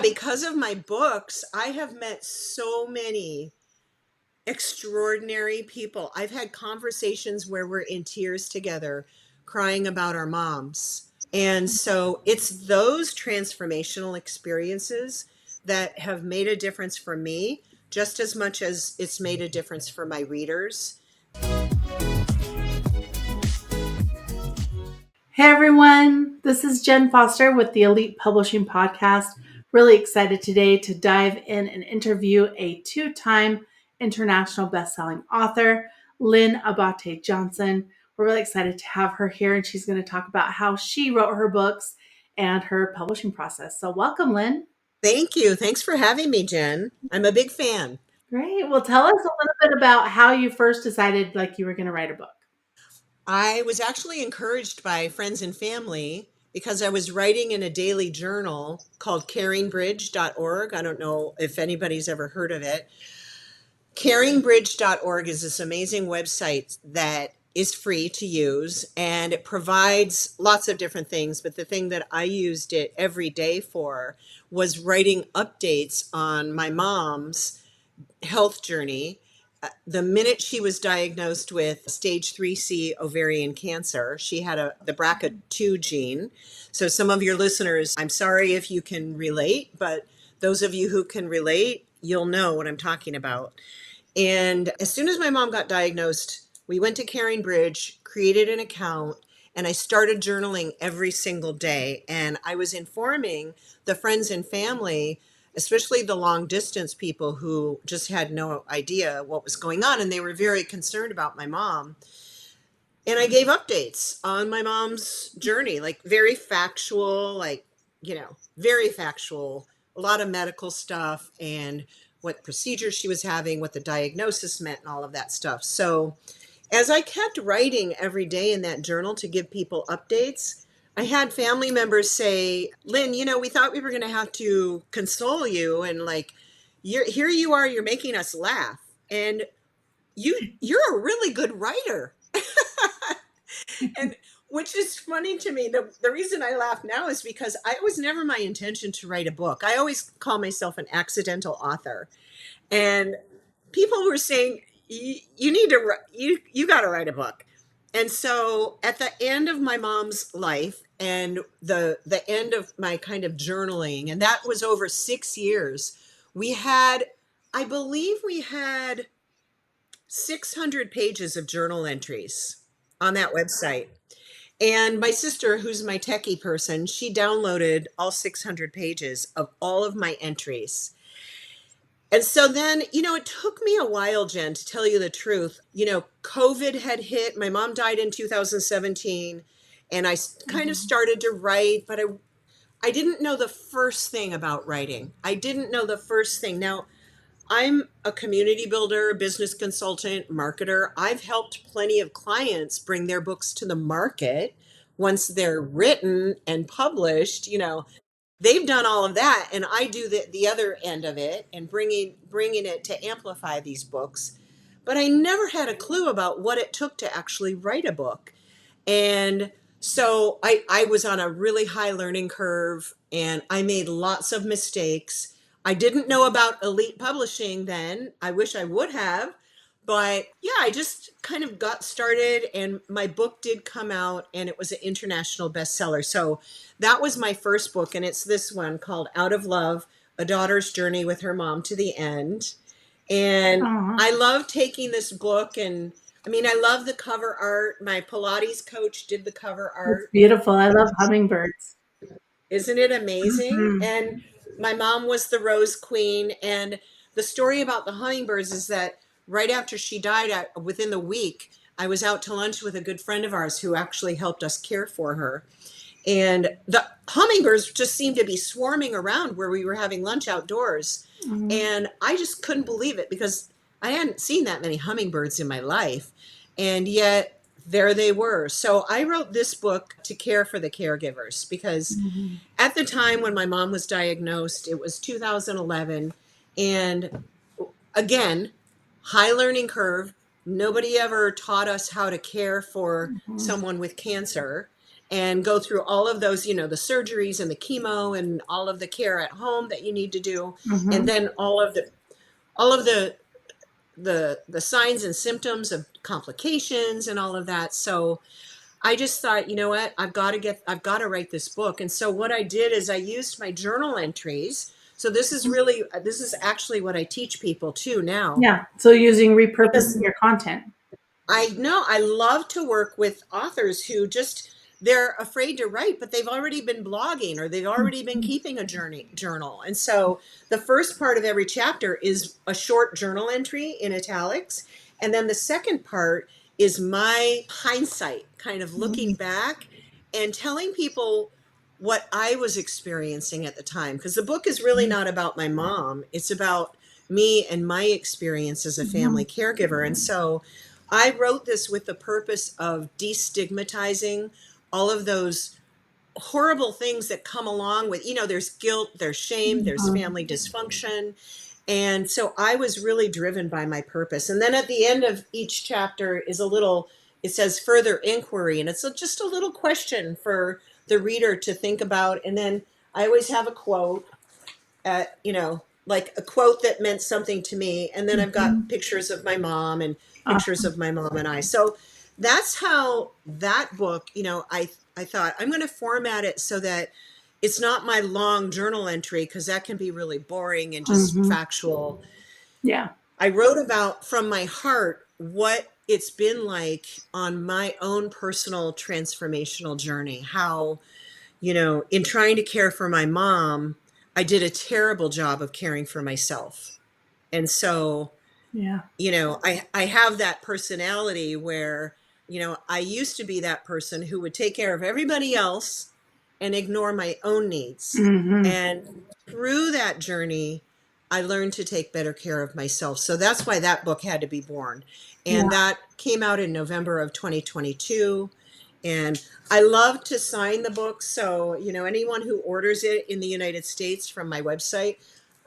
because of my books, I have met so many extraordinary people. I've had conversations where we're in tears together, crying about our moms. And so it's those transformational experiences that have made a difference for me, just as much as it's made a difference for my readers. Hey everyone, this is Jen Foster with the Elite Publishing Podcast. Really excited today to dive in and interview a two-time international best-selling author, Lynn Abaté-Johnson. We're really excited to have her here, and she's going to talk about how she wrote her books and her publishing process. So welcome, Lynn. Thank you. Thanks for having me, Jen. I'm a big fan. Great. Well, tell us a little bit about how you first decided you were going to write a book. I was actually encouraged by friends and family because I was writing in a daily journal called caringbridge.org. I don't know if anybody's ever heard of it. Caringbridge.org is this amazing website that is free to use, and it provides lots of different things. But the thing that I used it every day for was writing updates on my mom's health journey. The minute she was diagnosed with stage 3C ovarian cancer, she had the BRCA2 gene. So some of your listeners, I'm sorry if you can relate, but those of you who can relate, you'll know what I'm talking about. And as soon as my mom got diagnosed, we went to Caring Bridge, created an account, and I started journaling every single day. And I was informing the friends and family, especially the long distance people who just had no idea what was going on. And they were very concerned about my mom. And I gave updates on my mom's journey, like very factual, very factual, a lot of medical stuff and what procedures she was having, what the diagnosis meant, and all of that stuff. So as I kept writing every day in that journal to give people updates, I had family members say, Lynn, we thought we were going to have to console you. And here you are, you're making us laugh. And you're a really good writer. And which is funny to me. The reason I laugh now is because it was never my intention to write a book. I always call myself an accidental author. And people were saying, you need to, you got to write a book. And so at the end of my mom's life and the end of my kind of journaling, and that was over 6 years, I believe we had 600 pages of journal entries on that website. And my sister, who's my techie person, she downloaded all 600 pages of all of my entries. And so then, it took me a while, Jen, to tell you the truth. COVID had hit. My mom died in 2017, and I kind of started to write, but I didn't know the first thing about writing. I didn't know the first thing. Now, I'm a community builder, business consultant, marketer. I've helped plenty of clients bring their books to the market once they're written and published. They've done all of that, and I do the other end of it and bringing it to amplify these books. But I never had a clue about what it took to actually write a book. And so I was on a really high learning curve, and I made lots of mistakes. I didn't know about elite publishing then. I wish I would have. But yeah, I just kind of got started, and my book did come out, and it was an international bestseller. So that was my first book, and it's this one called Out of Love, A Daughter's Journey with Her Mom to the End. And I love taking this book, and I love the cover art. My Pilates coach did the cover art. It's beautiful. I love hummingbirds. Isn't it amazing? Mm-hmm. And my mom was the Rose Queen. And the story about the hummingbirds is that right after she died, within the week, I was out to lunch with a good friend of ours who actually helped us care for her. And the hummingbirds just seemed to be swarming around where we were having lunch outdoors. Mm-hmm. And I just couldn't believe it because I hadn't seen that many hummingbirds in my life. And yet there they were. So I wrote this book to care for the caregivers because at the time when my mom was diagnosed, it was 2011. And again, high learning curve. Nobody ever taught us how to care for someone with cancer. and go through all of those, the surgeries and the chemo and all of the care at home that you need to do, and Mm-hmm. then all of the signs and symptoms of complications and all of that. So I just thought, you know what, I've got to write this book. And so what I did is I used my journal entries. So this is actually what I teach people too now, Yeah. So using repurposing because your content. I know I love to work with authors who just they're afraid to write, but they've already been blogging or they've already been Mhm. keeping a journal. And so the first part of every chapter is a short journal entry in italics, and then the second part is my hindsight, kind of looking back and telling people what I was experiencing at the time, because the book is really not about my mom. It's about me and my experience as a Mhm. family caregiver. And so I wrote this with the purpose of destigmatizing all of those horrible things that come along with, there's guilt, there's shame, there's Mhm. family dysfunction. And so I was really driven by my purpose. And then at the end of each chapter is it says further inquiry. And it's just a little question for the reader to think about. And then I always have a quote like a quote that meant something to me. And then I've got Mhm. pictures of my mom and pictures Awesome. of my mom and I. So that's how that book, I thought I'm going to format it so that it's not my long journal entry, because that can be really boring and just Mhm. factual. Yeah. I wrote about from my heart what it's been like on my own personal transformational journey, how in trying to care for my mom, I did a terrible job of caring for myself. And so, Yeah. I have that personality where, I used to be that person who would take care of everybody else and ignore my own needs. Mhm. And through that journey, I learned to take better care of myself. So that's why that book had to be born. And Yeah. that came out in November of 2022. And I love to sign the book. So, anyone who orders it in the United States from my website,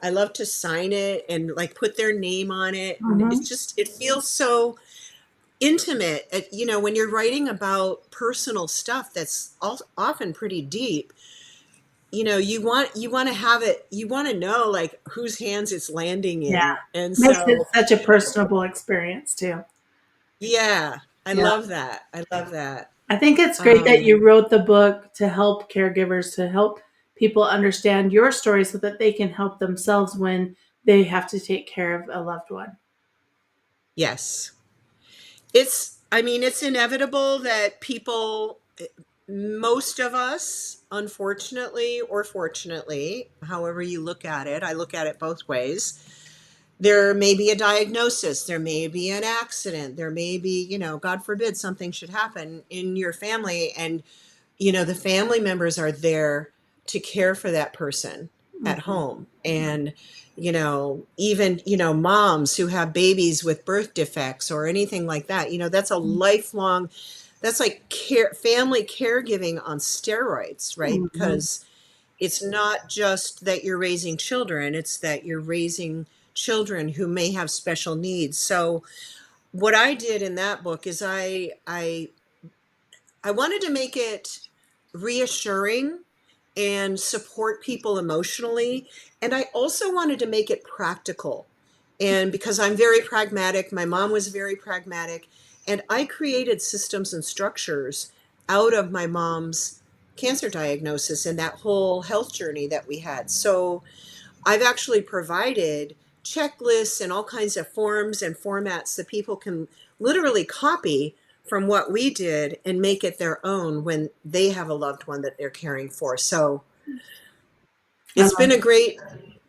I love to sign it and like put their name on it. And Mhm. it feels so intimate. When you're writing about personal stuff that's often pretty deep, you want to have it, you want to know like whose hands it's landing Yeah. in. And Makes it so, such a personable experience too. yeah, I Yeah. love that. I love that. I think it's great that Um, you wrote the book to help caregivers, to help people understand your story so that they can help themselves when they have to take care of a loved one. yes. I mean, it's inevitable that most of us, unfortunately or fortunately, however you look at it, I look at it both ways. There may be a diagnosis, there may be an accident, there may be, God forbid, something should happen in your family. And, the family members are there to care for that person at Mhm. home. And, even, moms who have babies with birth defects or anything like that, that's a lifelong, that's like family caregiving on steroids, right? Mhm. Because it's not just that you're raising children, it's that you're raising children who may have special needs. So what I did in that book is I wanted to make it reassuring and support people emotionally. And I also wanted to make it practical. And because I'm very pragmatic, my mom was very pragmatic, and I created systems and structures out of my mom's cancer diagnosis and that whole health journey that we had. So I've actually provided checklists and all kinds of forms and formats that people can literally copy from what we did and make it their own when they have a loved one that they're caring for. So I it's love been a it. great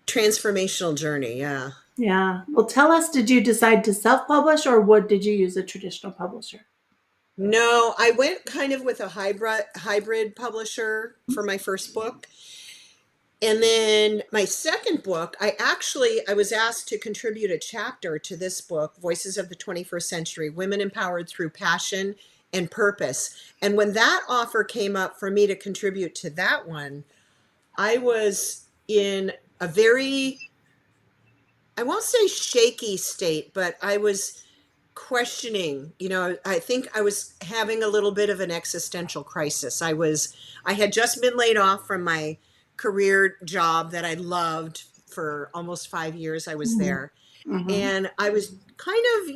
transformational journey. Yeah. Yeah. Well, tell us, did you decide to self publish or what did you use a traditional publisher? No, I went kind of with a hybrid publisher for my first book. And then my second book, I was asked to contribute a chapter to this book, Voices of the 21st Century: Women Empowered Through Passion and Purpose. And when that offer came up for me to contribute to that one, I was in a very, I won't say shaky state, but I was questioning. I think I was having a little bit of an existential crisis. I had just been laid off from my career job that I loved. For almost 5 years I was Mm-hmm. there, Mm-hmm. and I was kind of,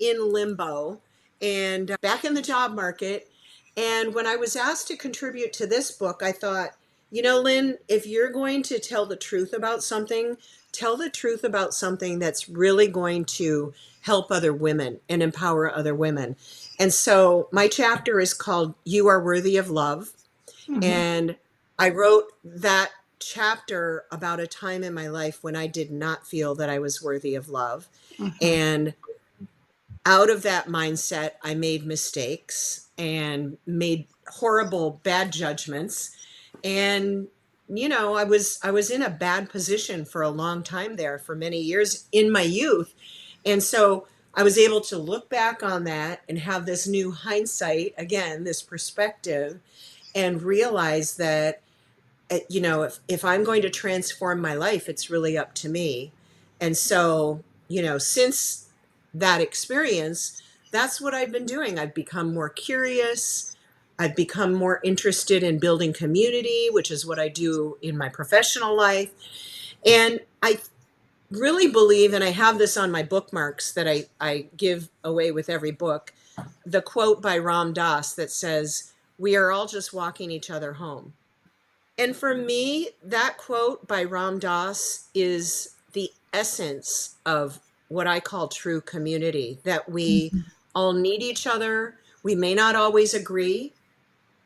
in limbo and back in the job market. And when I was asked to contribute to this book, I thought, Lynn, if you're going to tell the truth about something, tell the truth about something that's really going to help other women and empower other women. And so my chapter is called You Are Worthy of Love. Mm-hmm. And I wrote that chapter about a time in my life when I did not feel that I was worthy of love. Mm-hmm. And out of that mindset, I made mistakes and made horrible, bad judgments. And I was in a bad position for a long time there, for many years in my youth. And so I was able to look back on that and have this new hindsight, again, this perspective, and realize that, if I'm going to transform my life, it's really up to me. And so, since that experience, that's what I've been doing. I've become more curious. I've become more interested in building community, which is what I do in my professional life. And I really believe, and I have this on my bookmarks that I give away with every book, the quote by Ram Dass that says, "We are all just walking each other home." And for me, that quote by Ram Dass is the essence of what I call true community, that we all need each other. We may not always agree,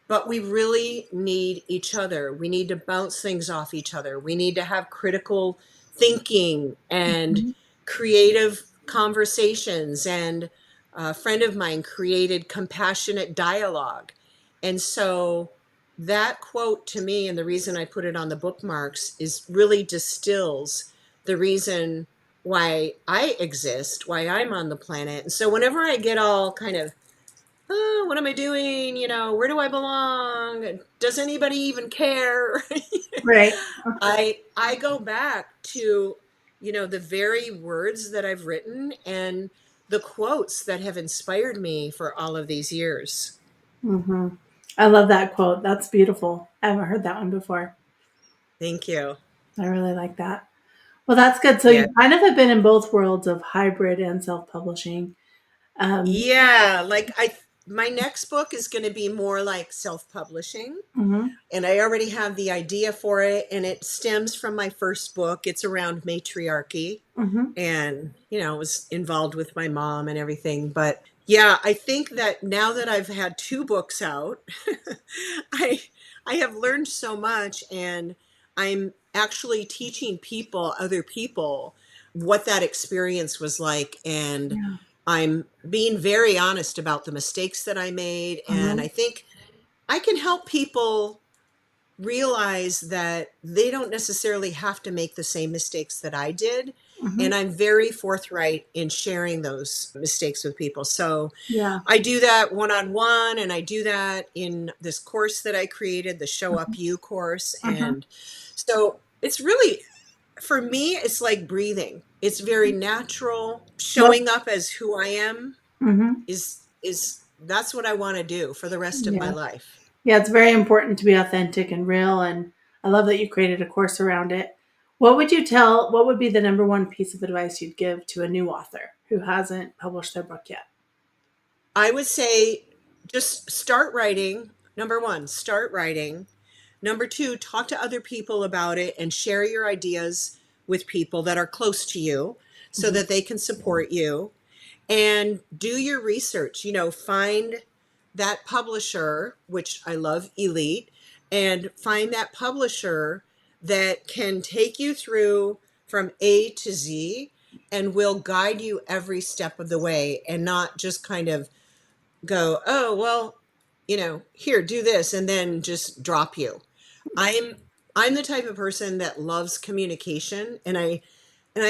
but we really need each other. We need to bounce things off each other. We need to have critical thinking and Mm-hmm. creative conversations. And a friend of mine created compassionate dialogue. And so that quote to me, and the reason I put it on the bookmarks, is really distills the reason why I exist, why I'm on the planet. And so whenever I get all kind of, oh, what am I doing? Where do I belong? Does anybody even care? Right. I go back to, the very words that I've written and the quotes that have inspired me for all of these years. Mm-hmm. I love that quote. That's beautiful. I haven't heard that one before. Thank you. I really like that. Well, that's good. So Yeah. you kind of have been in both worlds of hybrid and self-publishing. Um, Yeah, like my next book is going to be more like self-publishing. mhm, And I already have the idea for it, and it stems from my first book. It's around matriarchy, mhm, and it was involved with my mom and everything. But yeah, I think that now that I've had two books out, I I have learned so much, and I'm actually teaching other people, what that experience was like. And yeah, I'm being very honest about the mistakes that I made, and mhm, I think I can help people realize that they don't necessarily have to make the same mistakes that I did. mhm, And I'm very forthright in sharing those mistakes with people. So yeah, I do that one on one, and I do that in this course that I created, the Show Up mhm, You course. mhm, And so it's really, for me, it's like breathing. It's very natural. well, Showing up as who I am mhm, is that's what I want to do for the rest of my yeah, life. yeah. It's very important to be authentic and real, and I love that you created a course around it. What would you tell? What would be the number one piece of advice you'd give to a new author who hasn't published their book yet? I would say just start writing. Number one, start writing. Number two, talk to other people about it and share your ideas with people that are close to you so Mhm, that they can support you. And do your research. Find that publisher, which I love, Elite, and find that publisher that can take you through from A to Z and will guide you every step of the way, and not just kind of go, oh, well, here, do this, and then just drop you. I'm I'm the type of person that loves communication, and I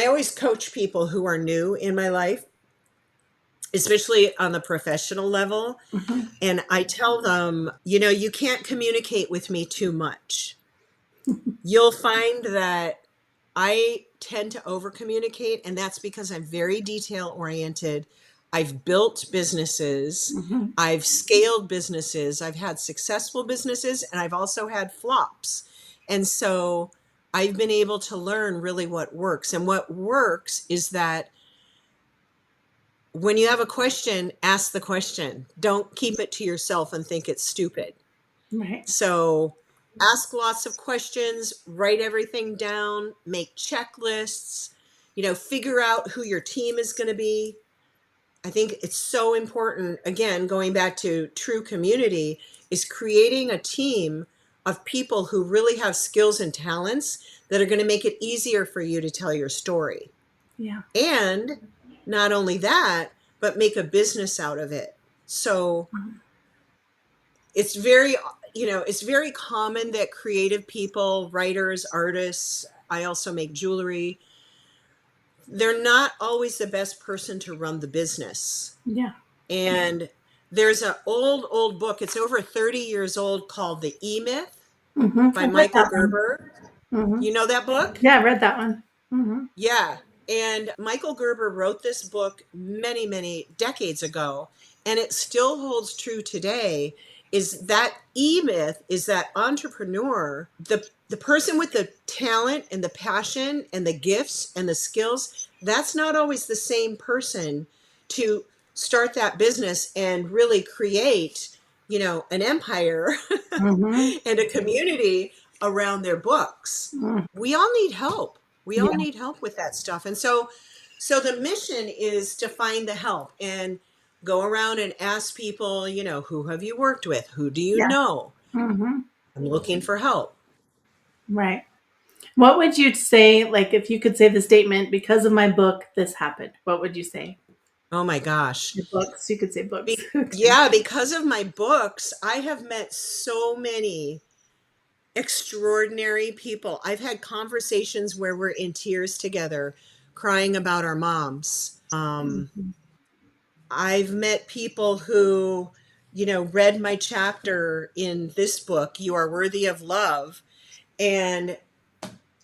always coach people who are new in my life, especially on the professional level, mhm, and I tell them, you can't communicate with me too much. You'll find that I tend to over communicate, and that's because I'm very detail oriented. I've built businesses. Mhm. I've scaled businesses. I've had successful businesses, and I've also had flops. And so I've been able to learn really what works. And what works is that when you have a question, ask the question. Don't keep it to yourself and think it's stupid. Right. So ask lots of questions, write everything down, make checklists, figure out who your team is going to be. I think it's so important, again, going back to true community, is creating a team of people who really have skills and talents that are going to make it easier for you to tell your story. Yeah. And not only that, but make a business out of it. So it's very common that creative people, writers, artists, I also make jewelry, they're not always the best person to run the business. Yeah. And there's an old book, it's over 30 years old, called The E-Myth by I've read Michael that one. Gerber. Hmm. You know that book? Yeah, I read that one. Hmm. Yeah. And Michael Gerber wrote this book many, many decades ago, and it still holds true today. Is that E-Myth is that entrepreneur, the person with the talent and the passion and the gifts and the skills, that's not always the same person to start that business and really create, an empire Hmm. and a community around their books. We all need help. We all Yeah. need help with that stuff. And so the mission is to find the help and go around and ask people, who have you worked with? Who do you Yeah. know? Hmm. I'm looking for help. Right. What would you say, like, if you could say the statement, because of my book, this happened? What would you say? Oh my gosh. Your books. You could say books. Okay. Yeah, because of my books, I have met so many extraordinary people. I've had conversations where we're in tears together, crying about our moms. Mhm. I've met people who, read my chapter in this book, You Are Worthy of Love, and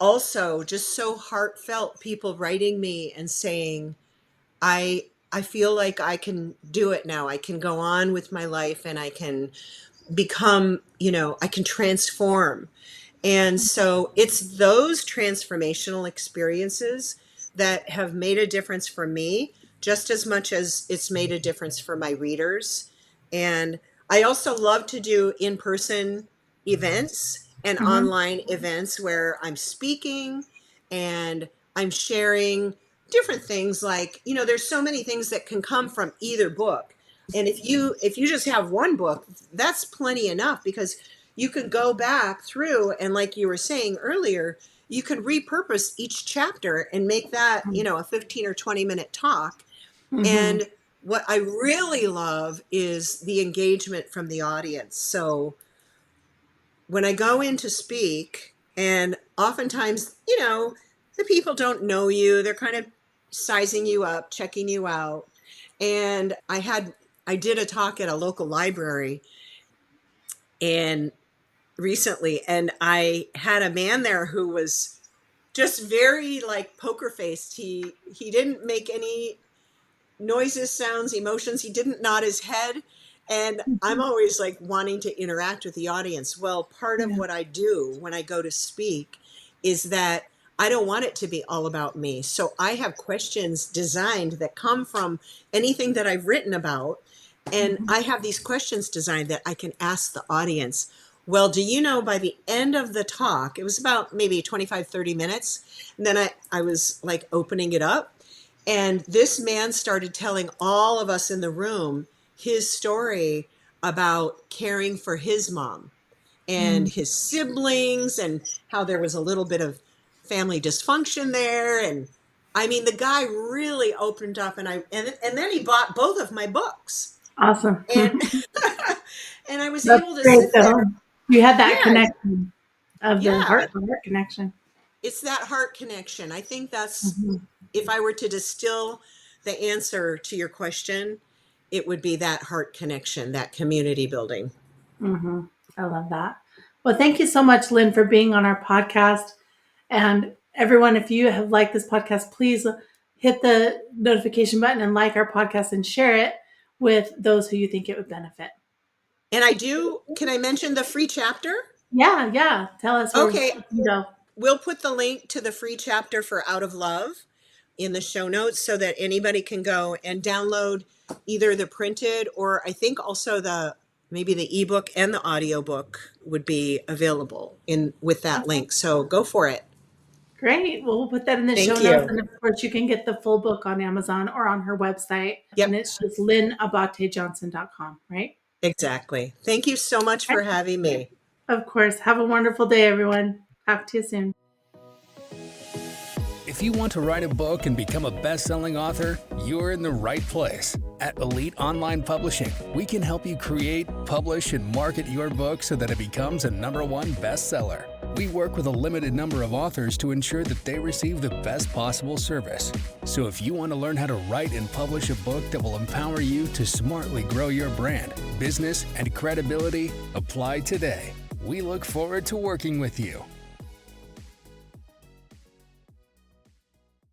also just so heartfelt people writing me and saying, I feel like I can do it now. I can go on with my life and I can become, I can transform. And so it's those transformational experiences that have made a difference for me, just as much as it's made a difference for my readers. And I also love to do in person events and Mhm. online events where I'm speaking and I'm sharing different things, like, there's so many things that can come from either book. And if you just have one book, that's plenty enough, because you could go back through and, like you were saying earlier, you could repurpose each chapter and make that, a 15 or 20-minute talk. Mhm. And what I really love is the engagement from the audience. So when I go in to speak, and oftentimes, the people don't know you, they're kind of sizing you up, checking you out. And I did a talk at a local library and recently, and I had a man there who was just very, like, poker faced. He didn't make any noises, sounds, emotions. He didn't nod his head. And I'm Mhm. always like wanting to interact with the audience. Well, part of Yeah. what I do when I go to speak is that I don't want it to be all about me. So I have questions designed that come from anything that I've written about. And Mhm. I have these questions designed that I can ask the audience. Well, do you know, by the end of the talk, it was about maybe 25, 30 minutes. And then I was like opening it up. And this man started telling all of us in the room his story about caring for his mom and Mhm. his siblings, and how there was a little bit of family dysfunction there. And I mean, the guy really opened up, and then he bought both of my books. Awesome. And and I was That's able to great, sit there. though. You had that Yeah, connection of yeah. the heart connection. It's that heart connection. I think that's, Mhm. if I were to distill the answer to your question, it would be that heart connection, that community building. Mhm. I love that. Well, thank you so much, Lynn, for being on our podcast. And everyone, if you have liked this podcast, please hit the notification button and like our podcast and share it with those who you think it would benefit. And can I mention the free chapter? Yeah. Tell us where Okay. we can go. We'll put the link to the free chapter for Out of Love in the show notes so that anybody can go and download either the printed, or I think also maybe the ebook and the audiobook would be available with that link. So go for it. Great. Well, we'll put that in the show Thank notes. you. And of course, you can get the full book on Amazon or on her website. Yep. And it's just LynnAbaté-Johnson.com, right? Exactly. Thank you so much for having me. Of course. Have a wonderful day, everyone. Talk to you soon. If you want to write a book and become a best-selling author, you're in the right place. At Elite Online Publishing, we can help you create, publish, and market your book so that it becomes a #1 bestseller. We work with a limited number of authors to ensure that they receive the best possible service. So if you want to learn how to write and publish a book that will empower you to smartly grow your brand, business, and credibility, apply today. We look forward to working with you.